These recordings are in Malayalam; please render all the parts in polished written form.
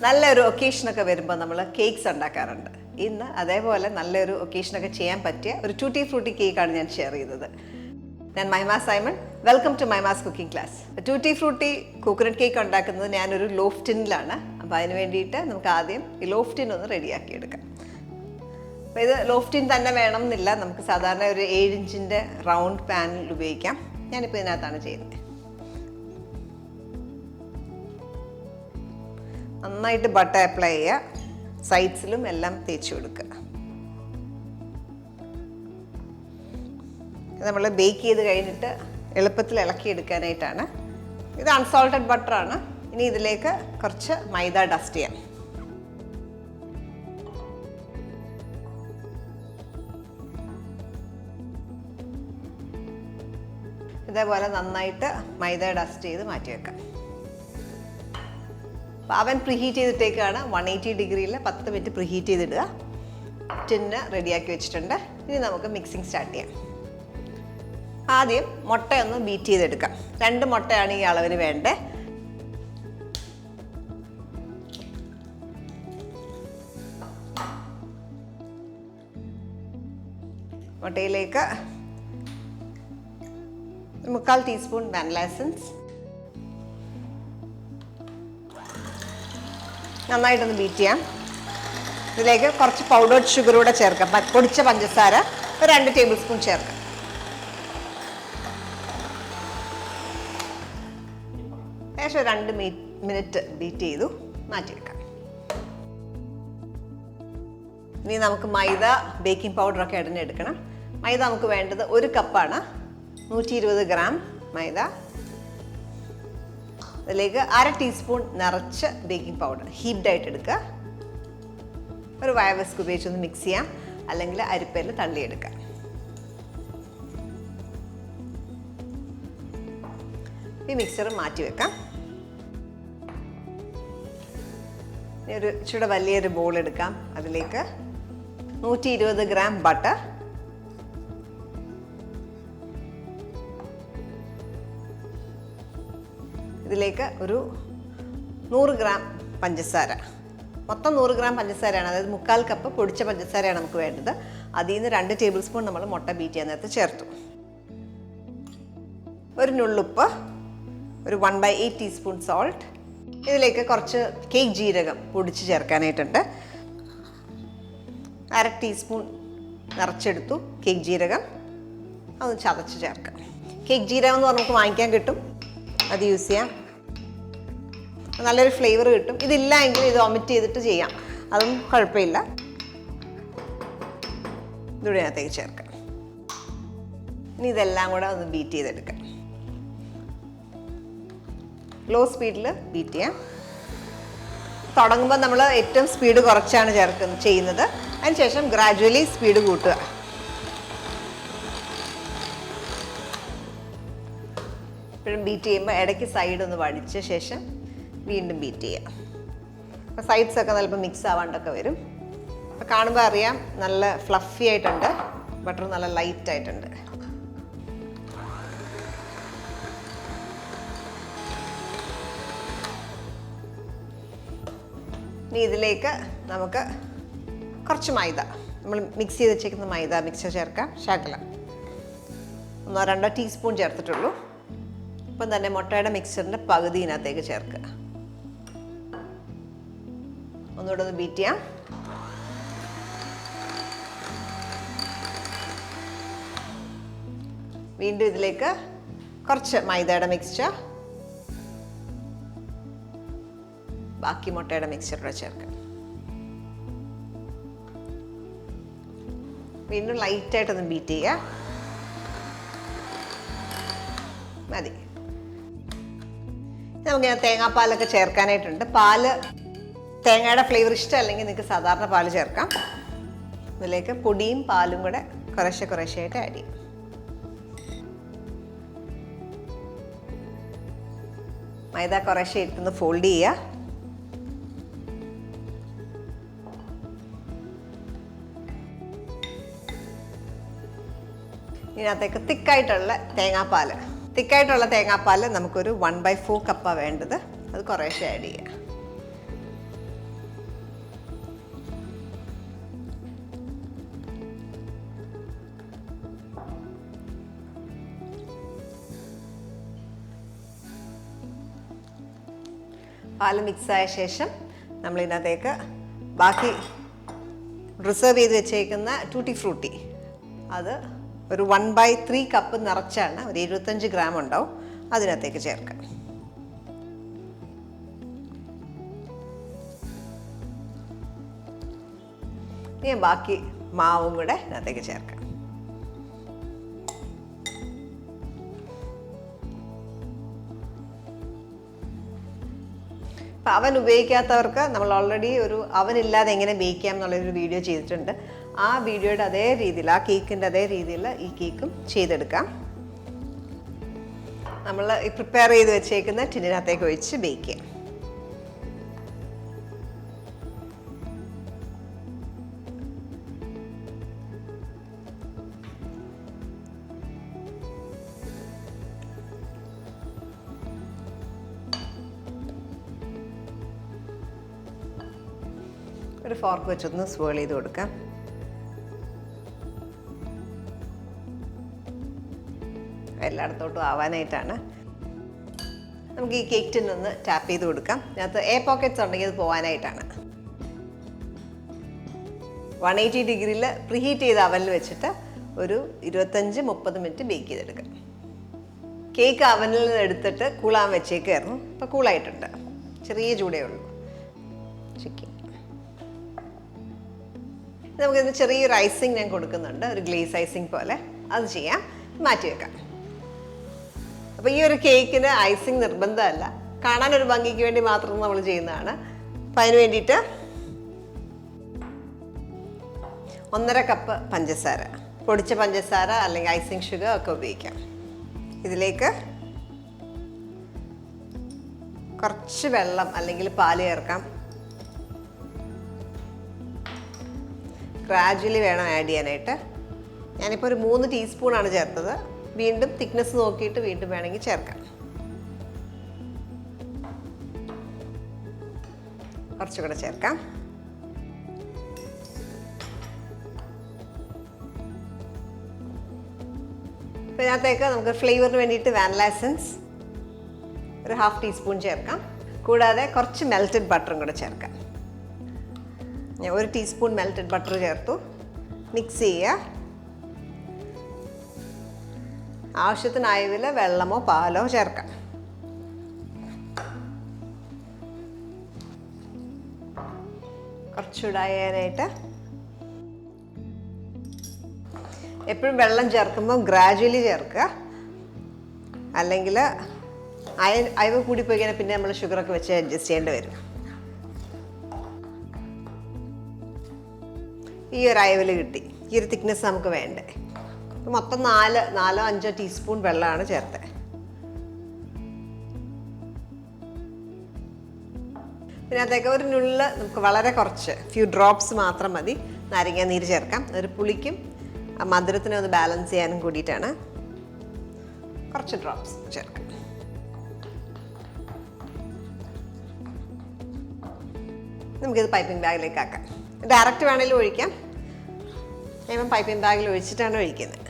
നല്ലൊരു ഒക്കേഷനൊക്കെ വരുമ്പോൾ നമ്മൾ കേക്ക്സ് ഉണ്ടാക്കാറുണ്ട്. ഇന്ന് അതേപോലെ നല്ലൊരു ഒക്കേഷനൊക്കെ ചെയ്യാൻ പറ്റിയ ഒരു ടൂട്ടി ഫ്രൂട്ടി കേക്കാണ് ഞാൻ ഷെയർ ചെയ്തത്. ഞാൻ Mahima Simon. Welcome to Mahima's cooking class. Tutti frutti coconut cake ഉണ്ടാക്കുന്നത് ഞാനൊരു ലോഫ് ടിന്നിലാണ്. അപ്പോൾ അതിന് വേണ്ടിയിട്ട് നമുക്ക് ആദ്യം ഈ ലോഫ് ടിൻ ഒന്ന് റെഡിയാക്കി എടുക്കാം. അപ്പോൾ ഇത് ലോഫ് ടിൻ തന്നെ വേണം എന്നില്ല, നമുക്ക് സാധാരണ ഒരു 7 ഇഞ്ചിൻ്റെ റൗണ്ട് പാനിൽ ഉപയോഗിക്കാം. ഞാനിപ്പോൾ ഇതിനകത്താണ് ചെയ്യുന്നത്. നന്നായിട്ട് ബട്ടർ അപ്ലൈ ചെയ്യുക, സൈഡ്സിലും എല്ലാം തേച്ച് കൊടുക്കുക. നമ്മൾ ബേക്ക് ചെയ്ത് കഴിഞ്ഞിട്ട് എളുപ്പത്തിൽ ഇളക്കിയെടുക്കാനായിട്ടാണ്. ഇത് അൺസോൾട്ടഡ് ബട്ടറാണ്. ഇനി ഇതിലേക്ക് കുറച്ച് മൈദ ഡസ്റ്റ് ചെയ്യാം. ഇതേപോലെ നന്നായിട്ട് മൈദ ഡസ്റ്റ് ചെയ്ത് മാറ്റി വെക്കാം. അവൻ പ്രീഹീറ്റ് ചെയ്തിട്ടേക്കാണ്. 180 ഡിഗ്രിയിൽ 10 മിനിറ്റ് പ്രീഹീറ്റ് ചെയ്തിടുക. ടിന്ന് റെഡിയാക്കി വെച്ചിട്ടുണ്ട്. ഇനി നമുക്ക് മിക്സിങ് സ്റ്റാർട്ട് ചെയ്യാം. ആദ്യം മുട്ടയൊന്ന് ബീറ്റ് ചെയ്തെടുക്കാം. 2 മുട്ടയാണ് ഈ അളവിന് വേണ്ടത്. മുട്ടയിലേക്ക് 1/4 ടീസ്പൂൺ വാനില എസൻസ്, നന്നായിട്ടൊന്ന് ബീറ്റ് ചെയ്യാം. ഇതിലേക്ക് കുറച്ച് പൗഡേർഡ് ഷുഗർ കൂടെ ചേർക്കാം. പൊടിച്ച പഞ്ചസാര ഒരു 2 ടേബിൾ സ്പൂൺ ചേർക്കാം. ഏകദേശം 2 മിനിറ്റ് ബീറ്റ് ചെയ്തു മാറ്റി വെക്കാം. ഇനി നമുക്ക് മൈദ, ബേക്കിംഗ് പൗഡറൊക്കെ ഇടഞ്ഞെടുക്കണം. മൈദ നമുക്ക് വേണ്ടത് 1 കപ്പാണ്. 120 ഗ്രാം മൈദ. അതിലേക്ക് 1/2 ടീസ്പൂൺ നിറച്ച് ബേക്കിംഗ് പൗഡർ ഹീപ്ഡ് ആയിട്ട് എടുക്കുക. ഒരു വയർ വിസ്ക് ഉപയോഗിച്ചൊന്ന് മിക്സ് ചെയ്യാം, അല്ലെങ്കിൽ അരിപ്പയിൽ തള്ളിയെടുക്കാം. ഈ മിക്സർ മാറ്റി വെക്കാം. ഇനി ഒരു ഇച്ചിരി വലിയൊരു ബോൾ എടുക്കാം. അതിലേക്ക് 120 ഗ്രാം ബട്ടർ, ഇതിലേക്ക് ഒരു 100 ഗ്രാം പഞ്ചസാര. മൊത്തം 100 ഗ്രാം പഞ്ചസാരയാണ്, അതായത് 1/4 കപ്പ് പൊടിച്ച പഞ്ചസാരയാണ് നമുക്ക് വേണ്ടത്. അതിൽ നിന്ന് 2 ടേബിൾ സ്പൂൺ നമ്മൾ മുട്ട ബീറ്റ് ചെയ്യാൻ നേരത്ത് ചേർത്തു. ഒരു നുള്ളുപ്പ്, ഒരു 1/8 ടീസ്പൂൺ സോൾട്ട്. ഇതിലേക്ക് കുറച്ച് കേക്ക് ജീരകം പൊടിച്ച് ചേർക്കാനായിട്ടുണ്ട്. 1/2 ടീസ്പൂൺ നിറച്ചെടുത്തു കേക്ക് ജീരകം. അതൊന്ന് ചതച്ച് ചേർക്കാം. കേക്ക് ജീരകം എന്ന് പറഞ്ഞാൽ നമുക്ക് വാങ്ങിക്കാൻ കിട്ടും, അത് യൂസ് ചെയ്യാം. നല്ലൊരു ഫ്ലേവർ കിട്ടും. ഇതില്ല എങ്കിൽ ഇത് ഒമിറ്റ് ചെയ്തിട്ട് ചെയ്യാം, അതും കുഴപ്പമില്ല. ഇതിവിടെ അതിനകത്തേക്ക് ചേർക്കാം. ഇനി ഇതെല്ലാം കൂടെ ഒന്ന് ബീറ്റ് ചെയ്തെടുക്കാം. ലോ സ്പീഡിൽ ബീറ്റ് ചെയ്യാം. തുടങ്ങുമ്പോൾ നമ്മൾ ഏറ്റവും സ്പീഡ് കുറച്ചാണ് ചെയ്യുന്നത്. അതിനുശേഷം ഗ്രാജുവലി സ്പീഡ് കൂട്ടുക. ഇപ്പോഴും ബീറ്റ് ചെയ്യുമ്പോൾ ഇടയ്ക്ക് സൈഡ് ഒന്ന് വടിച്ച ശേഷം വീണ്ടും ബീറ്റ് ചെയ്യാം. അപ്പോൾ സൈഡ്സൊക്കെ ചിലപ്പോൾ മിക്സ് ആവാണ്ടൊക്കെ വരും. അപ്പോൾ കാണുമ്പോൾ അറിയാം നല്ല ഫ്ലഫി ആയിട്ടുണ്ട്, ബട്ടർ നല്ല ലൈറ്റ് ആയിട്ടുണ്ട്. ഇനി ഇതിലേക്ക് നമുക്ക് കുറച്ച് മൈദ, നമ്മൾ മിക്സ് ചെയ്ത് വെച്ചേക്കുന്ന മൈദ മിക്സർ ചേർക്കാം. ശകലം 1-2 ടീസ്പൂൺ ചേർത്തിട്ടുള്ളൂ. ഇപ്പം തന്നെ മുട്ടയുടെ മിക്സറിൻ്റെ പകുതി ഇതിനകത്തേക്ക് ചേർക്കുക. ഒന്നുകൂടെ ഒന്ന് ബീറ്റ് ചെയ്യാം. വീണ്ടും ഇതിലേക്ക് കുറച്ച് മൈദയുടെ മിക്സ്ചർ, ബാക്കി മുട്ടയുടെ മിക്സ്ചർ ചേർക്കാം. വീണ്ടും ലൈറ്റായിട്ടൊന്ന് ബീറ്റ് ചെയ്യുക. മതി. നമുക്കിങ്ങനെ തേങ്ങാപ്പാലൊക്കെ ചേർക്കാനായിട്ടുണ്ട്. പാല്, തേങ്ങയുടെ ഫ്ലേവർ ഇഷ്ടമല്ലെങ്കിൽ നിങ്ങൾക്ക് സാധാരണ പാല് ചേർക്കാം. ഇതിലേക്ക് പൊടിയും പാലും കൂടെ കുറേശ്ശെ ആഡ് ചെയ്യും. മൈദ കുറേശ്ശെ ഇട്ടൊന്ന് ഫോൾഡ് ചെയ്യുക. ഇതിനകത്തേക്ക് തിക്കായിട്ടുള്ള തേങ്ങാപ്പാൽ നമുക്കൊരു 1/4 കപ്പാണ് വേണ്ടത്. അത് കുറേശ്ശെ ആഡ് ചെയ്യുക. പാൽ മിക്സായ ശേഷം നമ്മളിതിനകത്തേക്ക് ബാക്കി റിസർവ് ചെയ്ത് വെച്ചേക്കുന്ന ടൂട്ടി ഫ്രൂട്ടി അത് ഒരു 1/3 കപ്പ് നിറച്ചാണ്, ഒരു 75 ഗ്രാം ഉണ്ടാവും, അതിനകത്തേക്ക് ചേർക്കാം. ഇനി ബാക്കി മാവും കൂടെ ഇതിനകത്തേക്ക് ചേർക്കാം. അപ്പം അവൻ ഉപയോഗിക്കാത്തവർക്ക് നമ്മൾ ഓൾറെഡി ഒരു അവൻ ഇല്ലാതെ എങ്ങനെ ബേക്ക് ചെയ്യാം എന്നുള്ളൊരു വീഡിയോ ചെയ്തിട്ടുണ്ട്. ആ വീഡിയോയുടെ അതേ രീതിയിൽ, ആ കേക്കിൻ്റെ അതേ രീതിയിൽ ഈ കേക്കും ചെയ്തെടുക്കാം. നമ്മൾ ഈ പ്രിപ്പയർ ചെയ്ത് വെച്ചേക്കുന്ന ടിന്നിനകത്തേക്ക് ഒഴിച്ച് ബേക്ക് ചെയ്യാം. ഒരു ഫോർക്ക് വെച്ചൊന്ന് സ്വേൾ ചെയ്ത് കൊടുക്കാം. എല്ലായിടത്തോട്ടും ആവാനായിട്ടാണ്. നമുക്ക് ഈ കേക്ക് ടിന്നൊന്ന് ടാപ്പ് ചെയ്ത് കൊടുക്കാം. ഇതിനകത്ത് എയർ പോക്കറ്റ്സ് ഉണ്ടെങ്കിൽ അത് പോകാനായിട്ടാണ്. 180 ഡിഗ്രിയിൽ പ്രീഹീറ്റ് ചെയ്ത അവനിൽ വെച്ചിട്ട് ഒരു 25-30 മിനിറ്റ് ബേക്ക് ചെയ്തെടുക്കാം. കേക്ക് അവനിൽ നിന്ന് എടുത്തിട്ട് കൂളാൻ വെച്ചേക്കായിരുന്നു. ഇപ്പോൾ കൂളായിട്ടുണ്ട്, ചെറിയ ചൂടേ ഉള്ളൂ. ചിക്കൻ നമുക്കിത് ചെറിയൊരു ഐസിങ് ഞാൻ കൊടുക്കുന്നുണ്ട്, ഒരു ഗ്ലേസ് ഐസിങ് പോലെ. അത് ചെയ്യാം, മാറ്റി വെക്കാം. അപ്പോൾ ഈ ഒരു കേക്കിന് ഐസിങ് നിർബന്ധമല്ല, കാണാനൊരു ഭംഗിക്ക് വേണ്ടി മാത്രം നമ്മൾ ചെയ്യുന്നതാണ്. അപ്പം അതിന് വേണ്ടിയിട്ട് 1.5 കപ്പ് പഞ്ചസാര, പൊടിച്ച പഞ്ചസാര അല്ലെങ്കിൽ ഐസിങ് ഷുഗർ ഒക്കെ ഉപയോഗിക്കാം. ഇതിലേക്ക് കുറച്ച് വെള്ളം അല്ലെങ്കിൽ പാല് ചേർക്കാം. ഗ്രാജുവലി വേണം ആഡ് ചെയ്യാനായിട്ട്. ഞാനിപ്പോൾ ഒരു 3 ടീസ്പൂണാണ് ചേർത്തത്. വീണ്ടും തിക്നെസ് നോക്കിയിട്ട് വീണ്ടും വേണമെങ്കിൽ ചേർക്കാം. കുറച്ചുകൂടെ ചേർക്കാം. അപ്പോൾ ഇതിനകത്തേക്ക് നമുക്ക് ഫ്ലേവറിന് വേണ്ടിയിട്ട് വാനില എസൻസ് ഒരു 1/2 ടീസ്പൂൺ ചേർക്കാം. കൂടാതെ കുറച്ച് മെൽറ്റഡ് ബട്ടറും കൂടെ ചേർക്കാം. ഞാൻ 1 ടീസ്പൂൺ മെൽറ്റഡ് ബട്ടർ ചേർത്തു. മിക്സ് ചെയ്യുക. ആവശ്യത്തിനായതിൽ വെള്ളമോ പാലോ ചേർക്കാം. കുറച്ചുകൂടായാനായിട്ട് എപ്പോഴും വെള്ളം ചേർക്കുമ്പോൾ ഗ്രാജുവലി ചേർക്കുക, അല്ലെങ്കിൽ അയവ് കൂടിപ്പോയി കഴിഞ്ഞാൽ പിന്നെ നമ്മൾ ഷുഗറൊക്കെ വെച്ച് അഡ്ജസ്റ്റ് ചെയ്യേണ്ടി വരും. ഈ ഒരു അയവിൽ കിട്ടി. ഈ ഒരു തിക്നെസ് നമുക്ക് വേണ്ടേ. മൊത്തം 4-5 ടീസ്പൂൺ വെള്ളമാണ് ചേർത്തത്. പിന്നെ അതിലേക്ക് ഒരു നുള്ള്, നമുക്ക് വളരെ കുറച്ച് ഫ്യൂ ഡ്രോപ്സ് മാത്രം മതി നാരങ്ങ നീര് ചേർക്കാം. ഒരു പുളിക്കും മധുരത്തിനെ ഒന്ന് ബാലൻസ് ചെയ്യാനും കൂടിയിട്ടാണ് കുറച്ച് ഡ്രോപ്സ് ചേർക്കാം. നമുക്കിത് പൈപ്പിംഗ് ബാഗിലേക്ക് ആക്കാം. ഡയറക്റ്റ് വേണമെങ്കിലും ഒഴിക്കാം. ഞാൻ പൈപ്പിംഗ് ബാഗിൽ ഒഴിച്ചിട്ടാണ് ഒഴിക്കുന്നത്.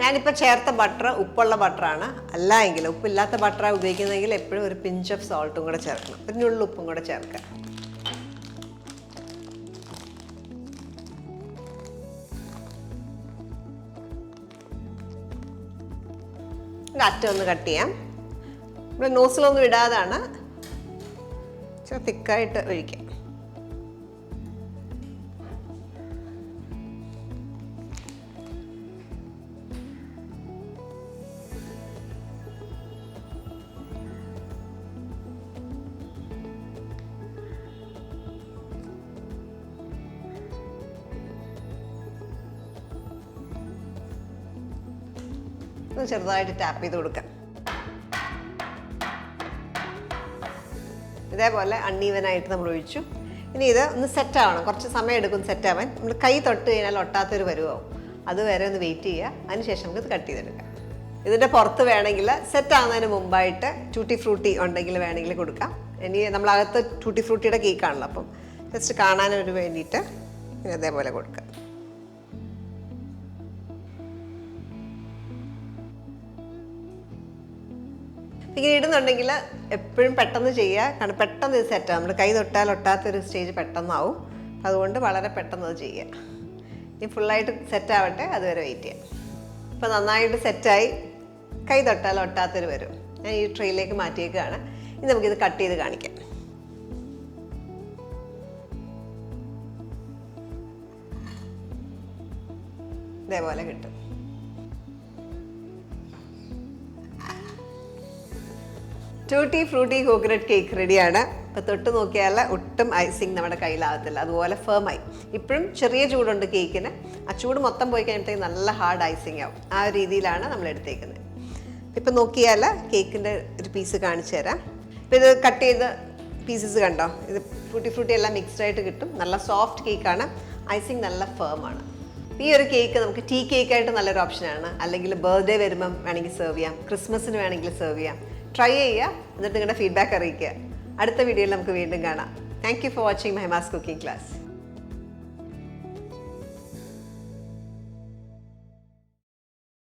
ഞാനിപ്പോൾ ചേർത്ത ബട്ടർ ഉപ്പുള്ള ബട്ടറാണ്. അല്ല എങ്കിൽ ഉപ്പില്ലാത്ത ബട്ടറാണ് ഉപയോഗിക്കുന്നതെങ്കിൽ എപ്പോഴും ഒരു പിഞ്ച് ഓഫ് സോൾട്ടും കൂടെ ചേർക്കണം. ഒരു നുള്ളു ഉപ്പും കൂടെ ചേർക്കുക. അറ്റം ഒന്ന് കട്ട് ചെയ്യാം. ഇവിടെ നോസിലൊന്നും ഇടാതാണ്, ഇച്ചിരി തിക്കായിട്ട് ഒഴിക്കാം. ചെറുതായിട്ട് ടാപ്പ് ചെയ്ത് കൊടുക്കാം. ഇതേപോലെ അൺഈവനായിട്ട് നമ്മൾ ഒഴിച്ചു. ഇനി ഇത് ഒന്ന് സെറ്റ് ആവണം, കുറച്ച് സമയം എടുക്കും സെറ്റ് ആവാൻ. നമ്മൾ കൈ തൊട്ട് കഴിഞ്ഞാൽ ഒട്ടാത്തൊരു പരുവാവും. അതുവരെ ഒന്ന് വെയിറ്റ് ചെയ്യുക. അതിനുശേഷം നമുക്ക് ഇത് കട്ട് ചെയ്തെടുക്കാം. ഇതിൻ്റെ പുറത്ത് വേണമെങ്കിൽ സെറ്റ് ആവുന്നതിന് മുമ്പായിട്ട് ടൂട്ടി ഫ്രൂട്ടി ഉണ്ടെങ്കിൽ വേണമെങ്കിൽ കൊടുക്കാം. ഇനി നമ്മളകത്ത് ടൂട്ടി ഫ്രൂട്ടിയുടെ കേക്കാണല്ലോ, അപ്പം ജസ്റ്റ് കാണാനൊരു വേണ്ടിയിട്ട് ഇങ്ങനെ അതേപോലെ കൊടുക്കാം. ഇങ്ങനെ ഇടുന്നുണ്ടെങ്കിൽ എപ്പോഴും പെട്ടെന്ന് ചെയ്യുക, കാരണം പെട്ടെന്ന് ഇത് സെറ്റാവും. നമ്മൾ കൈ തൊട്ടാൽ ഒട്ടാത്തൊരു സ്റ്റേജ് പെട്ടെന്നാവും. അതുകൊണ്ട് വളരെ പെട്ടെന്ന് അത് ചെയ്യുക. ഇനി ഫുള്ളായിട്ട് സെറ്റാവട്ടെ, അതുവരെ വെയിറ്റ് ചെയ്യാം. ഇപ്പോൾ നന്നായിട്ട് സെറ്റായി, കൈ തൊട്ടാൽ ഒട്ടാത്തൊരു വരും. ഞാൻ ഈ ട്രെയിലേക്ക് മാറ്റിയേക്കാണ്. ഇനി നമുക്കിത് കട്ട് ചെയ്ത് കാണിക്കാം. ഇതേപോലെ കിട്ടും. ടൂട്ടി ഫ്രൂട്ടി കോക്കനട്ട് കേക്ക് റെഡിയാണ്. ഇപ്പോൾ തൊട്ട് നോക്കിയാൽ ഒട്ടും ഐസിങ് നമ്മുടെ കയ്യിലാകത്തില്ല, അതുപോലെ ഫേമായി. ഇപ്പോഴും ചെറിയ ചൂടുണ്ട് കേക്കിന്. ആ ചൂട് മൊത്തം പോയി കഴിയുമ്പോഴത്തേക്ക് നല്ല ഹാർഡ് ഐസിങ് ആവും. ആ ഒരു രീതിയിലാണ് നമ്മൾ എടുത്തേക്കുന്നത്. ഇപ്പം നോക്കിയാൽ കേക്കിൻ്റെ ഒരു പീസ് കാണിച്ചു തരാം. ഇപ്പോൾ ഇത് കട്ട് ചെയ്ത് പീസസ് കണ്ടോ, ഇത് ടൂട്ടി ഫ്രൂട്ടി എല്ലാം മിക്സ്ഡ് ആയിട്ട് കിട്ടും. നല്ല സോഫ്റ്റ് കേക്കാണ്, ഐസിങ് നല്ല ഫേമാണ്. ഈ ഒരു കേക്ക് നമുക്ക് ടീ കേക്കായിട്ട് നല്ലൊരു ഓപ്ഷനാണ്. അല്ലെങ്കിൽ ബർത്ത്ഡേ വരുമ്പം വേണമെങ്കിൽ സെർവ് ചെയ്യാം, ക്രിസ്മസിന് വേണമെങ്കിൽ സെർവ് ചെയ്യാം. ട്രൈ ചെയ്യുക, എന്നിട്ട് നിങ്ങളുടെ ഫീഡ്ബാക്ക് അറിയിക്കുക. അടുത്ത വീഡിയോയിൽ നമുക്ക് വീണ്ടും കാണാം. Thank you for watching Mahima's cooking class.